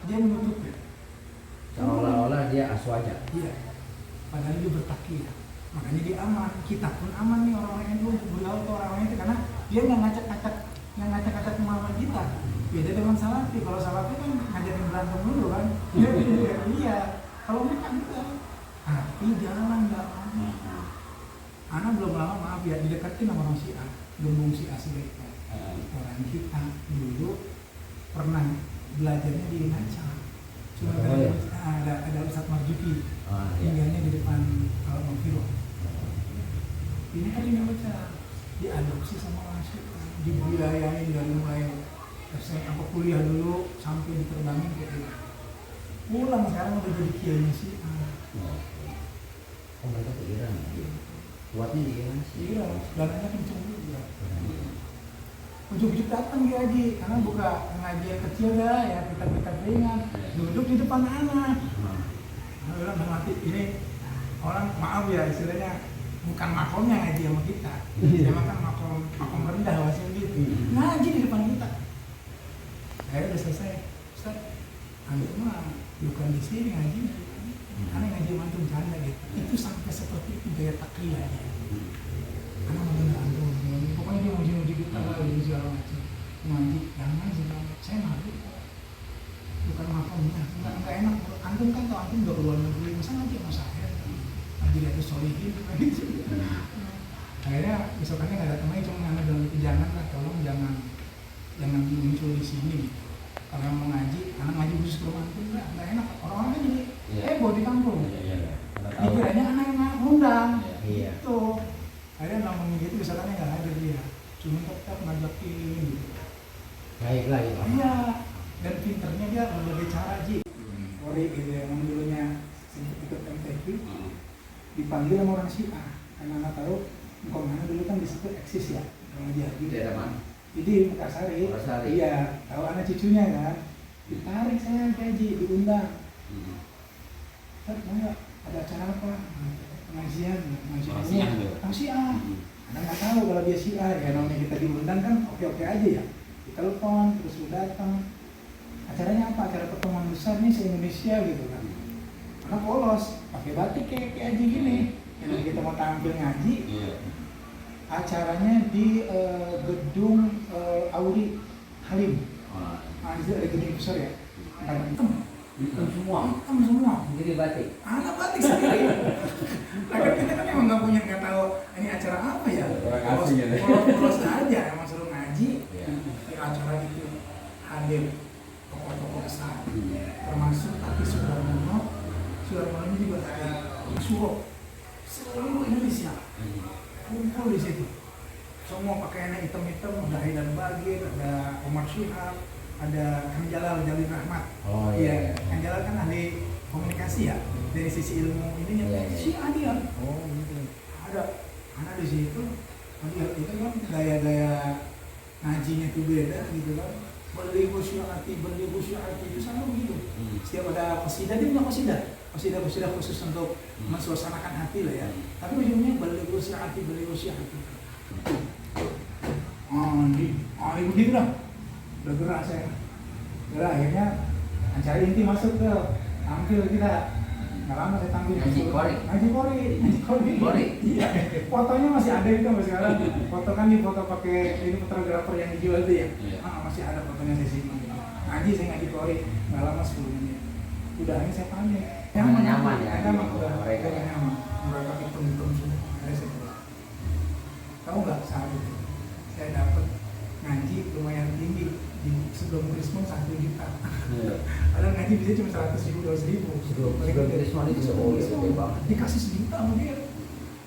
dia menutupi. Seolah-olah dia aswaja. Iya. Padahal dia bertakiyah. Makanya dia aman. Kita pun aman nih orang-orang NU untuk bergaul ke orang-orang itu karena dia nggak ngacak-ngacak pemahaman kita. Beda dengan Salafi. Kalau Salafi kan ngajarin berantem dulu kan. Iya. Kalau mereka enggak. Tapi jalan nggak apa. Anak belum lama maaf ya didekatin sama orang Syiah. Gembung Syiah sebaiknya. Orang kita dulu pernah belajarnya di Nansal. Cuma ada Ustadz Marjuki, tinggalnya di depan Al-Mafiro. Ini kan dia baca, diadopsi sama orang Syiah, dibudayain dari mulai SMA kuliah dulu sampai diterbangin ke Iran. Pulang sekarang udah jadi kiainya Syiah. Oh mereka ke Iran ya? Kuatnya di Iran sih? Iya, dananya kenceng juga. Ujuk-ujuk datang dia Haji, karena buka ngaji yang kecil dah ya, kita ringan, duduk di depan anak. Nah, bilang mati ini orang maaf ya istilahnya bukan makomnya ngaji sama kita, memang kan makom rendah wasim gitu, ngaji di depan kita. Akhirnya udah selesai, Ustaz, antum mah bukan di sini ngaji, karena ngaji mantu bercanda gitu. Itu sampai seperti itu gaya takriyah ya. Karena mengenal antum, pokoknya dia muji-muji kita lah, dia segala macam. Ngaji, jangan segala saya malu. Bukan makomnya, nggak enak. Antum kan tau antum udah keluar negeri, masa ngaji sama saya? Ngaji dia tuh solihin, gitu. Akhirnya besokannya nggak datang lagi, cuma anak dalam itu jangan lah, tolong jangan muncul di sini gitu. Kalau yang mau ngaji, anak ngaji khusus ke rumah antum nggak enak. Orang-orang kan jadi heboh di kampung. Dikiranya anak yang ngundang, gitu. Akhirnya ngomongin gitu, besokannya nggak ada dia. Cuma tetap ngajakin gitu. Baiklah ya. Iya. Dan pinternya dia berbagai cara Ji. Ori gitu yang dulunya ikut MTQ dipanggil sama orang Syiah karena nggak tahu engkau mana dulu kan disebut eksis ya orang dia gitu. Daerah mana? Jadi Mekarsari. Iya, tahu anak cucunya kan. Ditarik saya Haji diundang. Ustaz, mau ada acara apa? Pengajian Syiah. Anda nggak tahu kalau dia Syiah ya, namanya kita diundang kan oke aja ya. Ditelepon terus udah datang. Acaranya apa? Acara pertemuan besar nih se-Indonesia gitu kan. Karena polos, pakai batik kayak Haji gini. Jadi kita mau tampil ngaji. Acaranya di gedung Auri Halim. Nah, di situ ada gedung besar ya. Hitam semua. Jadi batik. Anak batik sendiri. Agar kita kan emang nggak tahu ini acara apa ya. Polos aja, emang suruh ngaji. Di acara itu hadir tokoh-tokoh besar, termasuk Tati Sudarmono ini juga dari Suro, seluruh Indonesia kumpul di situ. Semua pakaiannya hitam-hitam, ada Haidar Bagir, ada Omar Syihab, ada Kang Jalal Rahmat. Oh iya. Kang Jalal kan ahli komunikasi ya, dari sisi ilmu ininya. Syiah dia. Oh gitu. Ada di situ. Itu kan gaya-gaya ngajinya tuh beda gitu kan. Beliau syiati itu sama begitu. Setiap ada qasidah dia punya qasidah khusus untuk mensuasanakan hati lah ya. Tapi ujungnya beliau syiati. Begitu dah. Udah gerak saya. Akhirnya acara inti masuk ke tampil kita. Nggak lama saya tampil. Ngaji kori. Iya. Fotonya masih ada itu sampai sekarang. Foto kan foto pakai ini fotografer yang dijual itu ya. Masih ada fotonya di sini. Saya ngaji kori. Nggak lama 10 menit. Udah ini saya panik. Nyaman ya. Mereka nyaman. Mereka hitung semua. Akhirnya saya pulang. Tahu nggak saat itu saya dapat ngaji lumayan tinggi. Sebelum Krismon 1 juta. Ada ngaji bisa cuma 100.000, 200.000. Sebelum Krismon itu gede banget. Dikasih 1 juta sama dia.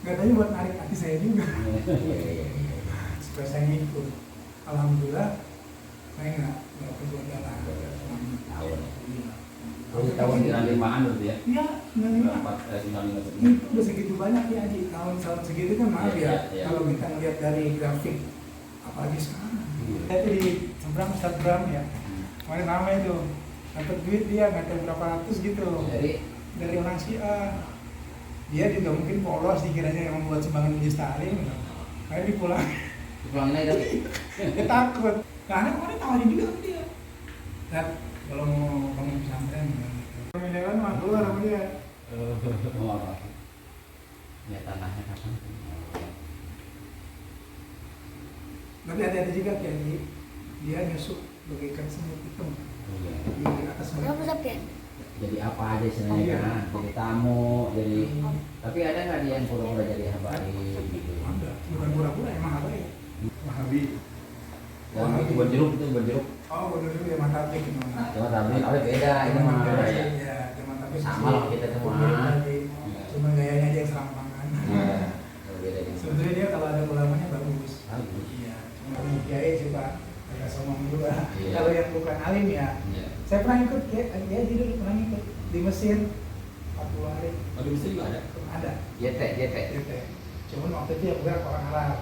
Gak tanya buat narik hati saya juga. Supaya saya ngikut. Alhamdulillah saya nggak kegodaan. Tahun 95-an berarti ya? Iya, 95. Itu udah segitu banyak ya Haji. Tahun segitu kan maaf ya. Kalau kita lihat dari grafik, apalagi sekarang. Saya itu di seberang Ustadz Bram ya. Kemarin ramai itu. Dapat duit dia nggak tahu berapa ratus gitu. Dari orang Syiah. Dia juga mungkin polos dikiranya yang membuat sumbangan Majelis Ta'lim. Kayak Dipulangin aja tapi. Dia takut. Karena kemarin tawarin juga sama dia. Dan kalau mau bangun Tapi hati-hati juga kayak dia nyusuk bagaikan semut hitam di atas mereka. Berapa sabda? Jadi apa aja sebenarnya kan, jadi tamu, jadi tapi ada nggak dia yang pura-pura jadi habaib gitu? Ada, bukan pura-pura emang habaib. Wahabi. Dan itu buat jeruk itu buat jeruk. Oh, bodoh dulu ya mantap gitu. Cuma tapi beda itu mah. Ya, cuman tapi Sama lah kita semua. Cuma gayanya aja yang serampangan. Iya. Beda gitu. Sebetulnya dia kalau ada ulamanya bagus. Bagus. Iya, cuma kiai coba agak somong juga. Iya. Kalau yang bukan alim ya, Iya. saya pernah ikut dia dulu pernah ikut di Mesir 40 hari. Oh di Mesir juga ada? Ada. JT. Gitu. Cuman waktu itu yang gerak orang Arab.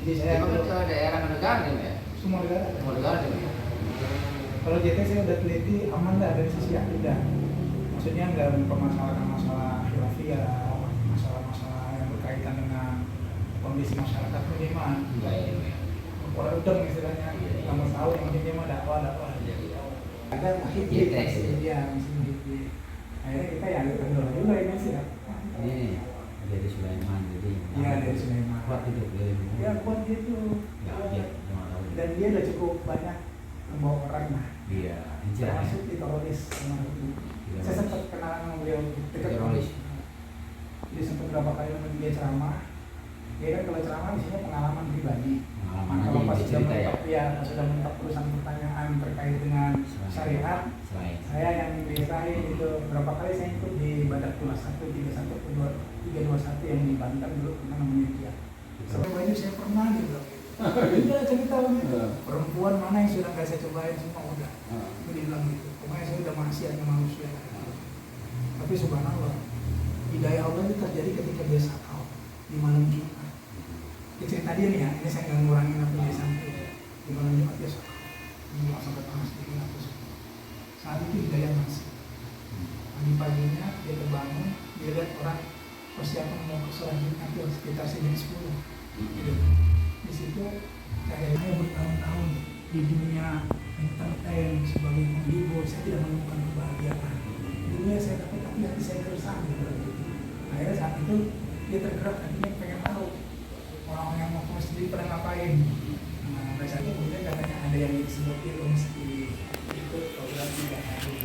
Jadi saya Emang itu daerah negara nih ya? semua negara. Semua negara nih. Kalau JT saya udah teliti aman dah dari sisi akidah. Maksudnya nggak mempermasalahkan masalah khilafiyah, masalah-masalah yang berkaitan dengan kondisi masyarakat minimal. Baik. Orang udang istilahnya, kamu tahu yang penting dia mah dakwah. Ada JT. iya, akhirnya kita ya agak kendor juga ini sih ya. Ini dari Sulaiman jadi. Iya dari Sulaiman. Kuat itu dari. Ya kuat gitu. Ya, cuma tahu. Dan dia udah cukup banyak membawa orang nah. Iya, hijrah. Termasuk di teroris sama itu. Saya sempat kenalan sama beliau dekat. Teroris. Jadi sempat berapa kali dengan dia ceramah. Dia kan kalau ceramah isinya pengalaman pribadi. Pengalaman aja Kalau yang pas dia sudah cerita ya. mentok, ya pas sudah mentok urusan pertanyaan terkait dengan syariat, Selain. saya yang biasain itu berapa kali saya ikut di Badak Tulas 1, 31, 321 yang di Banten dulu pernah namanya dia. Sampai baju saya pernah gitu. Dia cerita gitu. Perempuan mana yang sudah nggak saya cobain semua udah. Dia bilang gitu. Pokoknya saya udah maksiatnya manusia. Tapi subhanallah, hidayah Allah itu terjadi ketika dia sakau di malam Jumat. Ini cerita dia nih ya, ini saya nggak ngurangin apa dia sampai di malam Jumat dia sakau. Ini sampai panas dingin apa semua. Saat itu hidayah masih. Pagi-paginya dia terbangun, dia lihat orang persiapan mau ke sholat Jumat itu sekitar jam 10. Gitu. Di situ saya bertahun-tahun di dunia entertain sebagai penghibur, saya tidak menemukan kebahagiaan. Dunia saya dapat tapi hati saya gersang gitu. Akhirnya saat itu dia tergerak, akhirnya pengen tahu orang-orang yang mau ke masjid pada ngapain. Nah, pada saat itu kemudian katanya ada yang disebut ilmu masjid, ikut program 3 hari.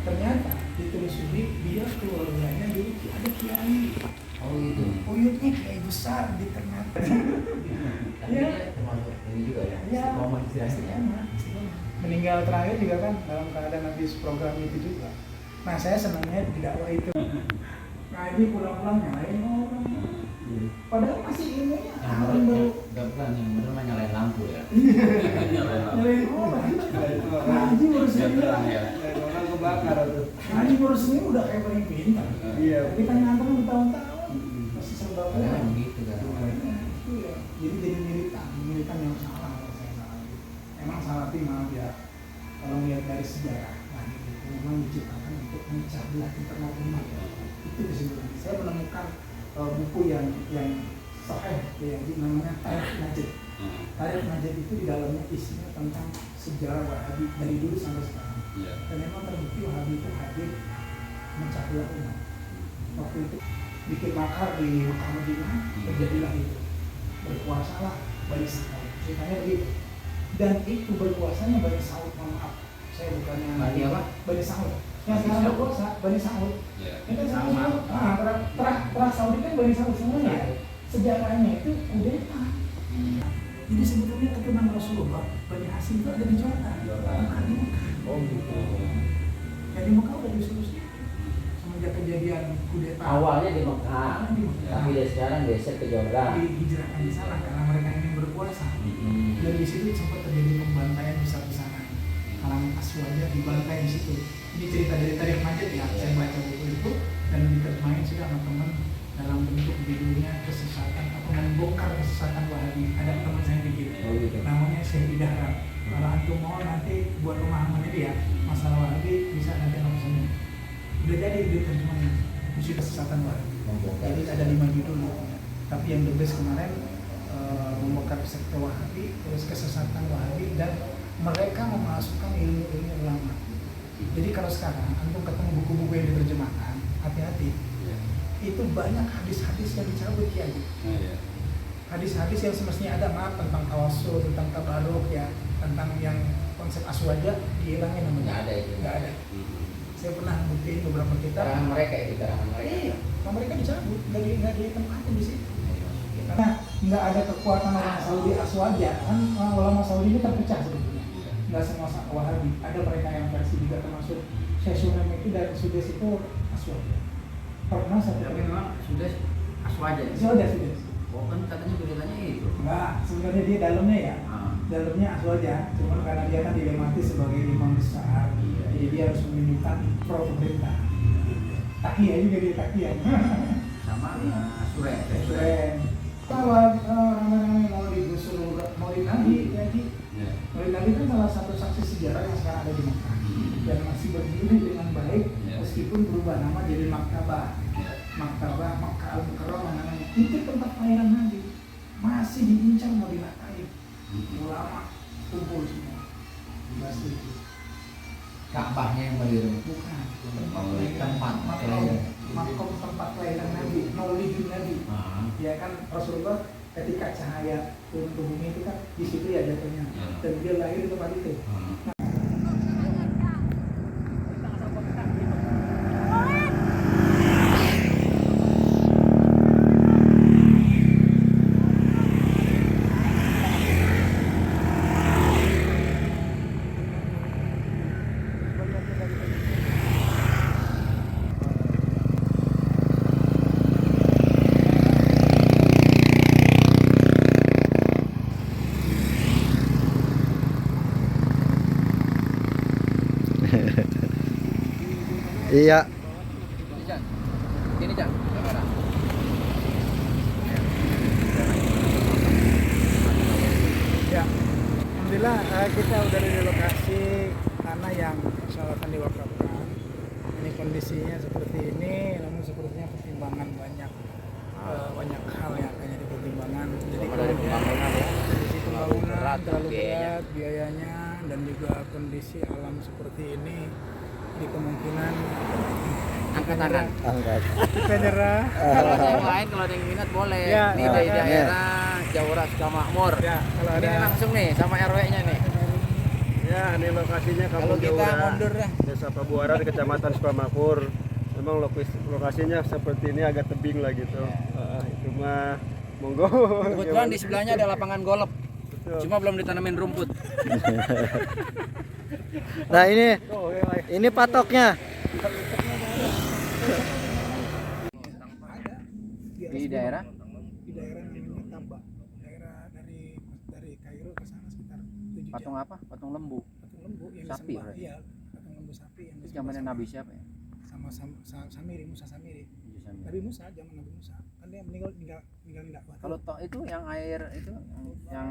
Ternyata ditelusuri dia keluarganya dulu ada kiai. Oh gitu. Uyutnya kiai besar di Ternate. Tapi Iya. dia termasuk ini juga ya. Iya. Istiqomah istilahnya. Meninggal terakhir juga kan dalam keadaan habis program itu juga. Nah saya senangnya di dakwah itu. Ngaji pulang-pulang nyalain orang. Padahal masih ilmunya alim baru. Enggak bukan yang benar mah nyalain lampu ya. Nyalain orang. Ngaji urusin dia. Orang kebakar tuh. Ngaji urusin dia udah kayak paling pintar. Iya. Kita ngantar bertahun-tahun. Masih serba Padahal kurang. begitu kan. Itu ya. Jadi militan yang salah kalau saya salah. Emang Salafi maaf ya. Kalau melihat dari sejarah, nah itu memang diciptakan untuk memecah belah internal umat. Itu kesimpulannya. Saya menemukan buku yang sahih ya, namanya Tarikh Najd. Tarikh Najd itu di dalamnya isinya tentang sejarah Wahabi dari dulu sampai sekarang. Dan memang terbukti Wahabi itu hadir memecah belah umat. Waktu itu bikin makar di Mekah Madinah, terjadilah itu. Berkuasalah Bani Saud. Ceritanya begitu. Dan itu berkuasanya Bani Saud, maaf. Saya bukannya Bani apa? Bani Saud. Yang sekarang berkuasa Bani Saud. Ini kan Sama. terah Saudi kan Bani Saud semuanya. Sejarahnya itu kudeta. Jadi sebetulnya keturunan Rasulullah Bani Hasyim itu ada di Jordan, bukan di Mekah. Oh gitu. Jadi Mekah udah disolusi semenjak kejadian kudeta. Awalnya di Mekah, Di Mekah. tapi dia sekarang geser ke Jordan. Dihijrahkan di sana karena mereka ingin berkuasa. Dan di situ sempat terjadi pembantaian besar-besaran. Kalangan Aswaja dibantai di situ. Ini cerita dari Tarikh Najd ya. Saya baca buku itu dan diterjemahin sudah sama teman dalam bentuk judulnya kesesatan atau membongkar kesesatan Wahabi. Ada teman saya bikin. Oh gitu. Namanya Syekh Idahram. Kalau antum mau nanti buat pemahaman ini ya masalah Wahabi bisa nanti langsung. Udah jadi diterjemahin. Isu kesesatan Wahabi. Jadi ada 5 judul. Tapi yang the best kemarin membongkar sekte Wahabi, terus kesesatan Wahabi dan mereka memasukkan ilmu-ilmu ulama. Jadi kalau sekarang antum ketemu buku-buku yang diterjemahkan, hati-hati. itu banyak hadis-hadis yang dicabut ya. Iya. Hadis-hadis yang semestinya ada, maaf, tentang tawasul, tentang tabaruk ya, tentang yang konsep aswaja dihilangin namanya. Nggak ada itu. Nggak ada. Saya pernah buktiin beberapa kitab. Karangan mereka itu, karangan mereka. Iya, kalau mereka dicabut, nggak ditempatin di situ. Karena nggak ada kekuatan orang Saudi aswaja, kan ulama Saudi ini terpecah sebetulnya. Nggak semua Wahabi, ada mereka yang versi juga termasuk Syekh Sunan itu dari Sudes itu aswaja. Pernah satu Tapi memang sudah aswaja. sudah. Oh kan katanya beritanya itu. Enggak, sebenarnya dia dalamnya ya. Dalamnya aswaja, cuman karena dia kan dilematis sebagai imam besar, jadi dia harus menunjukkan pro pemerintah. Takiyah juga dia takiyah. Sama Suren. Keren. Kalau ramai-ramai Maulid Nabi, jadi Maulid Nabi kan salah satu saksi sejarah yang sekarang ada di Makkah dan masih berdiri dengan baik meskipun berubah nama jadi Maktabah Makkah Al-Mukarramah namanya. Itu tempat kelahiran Nabi, masih diincar mau dinakain. Ulama kumpul semua dibahas itu. Ka'bahnya yang beliau. Bukan Tempat makom tempat kelahiran Nabi, Maulidin Nabi. Ya kan Rasulullah ketika cahaya turun ke bumi itu kan di situ ya jatuhnya, dan dia lahir di tempat itu. Iya. Ini Cang, kamera. Ya, alhamdulillah kita udah di lokasi tanah yang insyaallah akan diwakafkan. Ini kondisinya seperti ini, namun sepertinya pertimbangan banyak hal yang akan jadi pertimbangan. Jadi Dari pembangunan ya. kondisi pembangunan berat terlalu biayanya. berat biayanya, dan juga kondisi alam seperti ini, di kemungkinan Angkat tangan. Angkat. kita nyerah. Kalau ada yang lain, kalau ada yang minat boleh. Ya, Ini dari daerah Jawara Sukamakmur. Ya, kalau Ini ada langsung nih sama RW-nya nih. Ya, ini lokasinya Kalau Kampung kita Jawara, mundur dah. Desa Pabuaran, Kecamatan Sukamakmur. Memang lokasinya seperti ini agak tebing lah gitu. Itu mah monggo. Kebetulan di sebelahnya ada lapangan golf. Betul. Cuma belum ditanamin rumput. Nah ini patoknya. Di daerah di daerah namanya Tabak, daerah dari Kairo ke sana sekitar 7 patung jam. apa? Patung lembu. Patung lembu yang Sapi, disembah. berarti? Iya, patung lembu sapi yang Itu disembah zamannya Nabi siapa ya? sama Samiri, Musa Samiri. Bisa. Nabi Musa, zaman Nabi Musa. Kan dia meninggal dakwah. Kalau toh itu yang air itu yang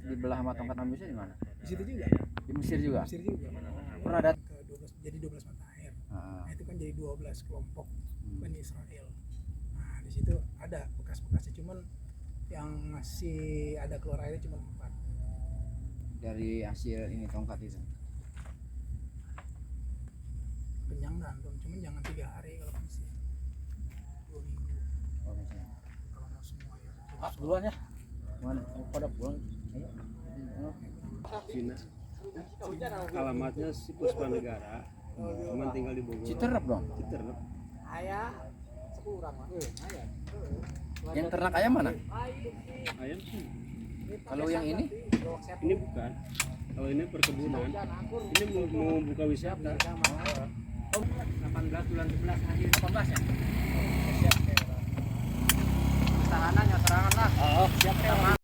di belah sama tongkat Nabi Musa di mana? Di situ juga, Di Mesir juga. Mesir juga. Pernah ada Ke 12, jadi 12 mata air. Ah, Nah, itu kan jadi 12 kelompok Bani Israel. Nah, di situ ada bekas-bekasnya, cuman yang masih ada keluar airnya cuma 4. dari hasil ini tongkat itu. Kenyang gantung, cuman jangan 3 hari kalau masih 2 minggu Oh, misalnya. kalau mau semua ya. Ah, duluan ya. Mana pada pulang? Ayo. Cina. Alamatnya si Puspa Negara. Cuman tinggal di Bogor. Citerep dong. Citerep. Yang ternak ayam mana? Ayam sih. Kalau yang ini? Ini bukan. Kalau ini perkebunan. Ini mau buka wisata. 18 bulan 11 akhir 18 ya? Siap. Tahanannya serangan lah. Oh, siap.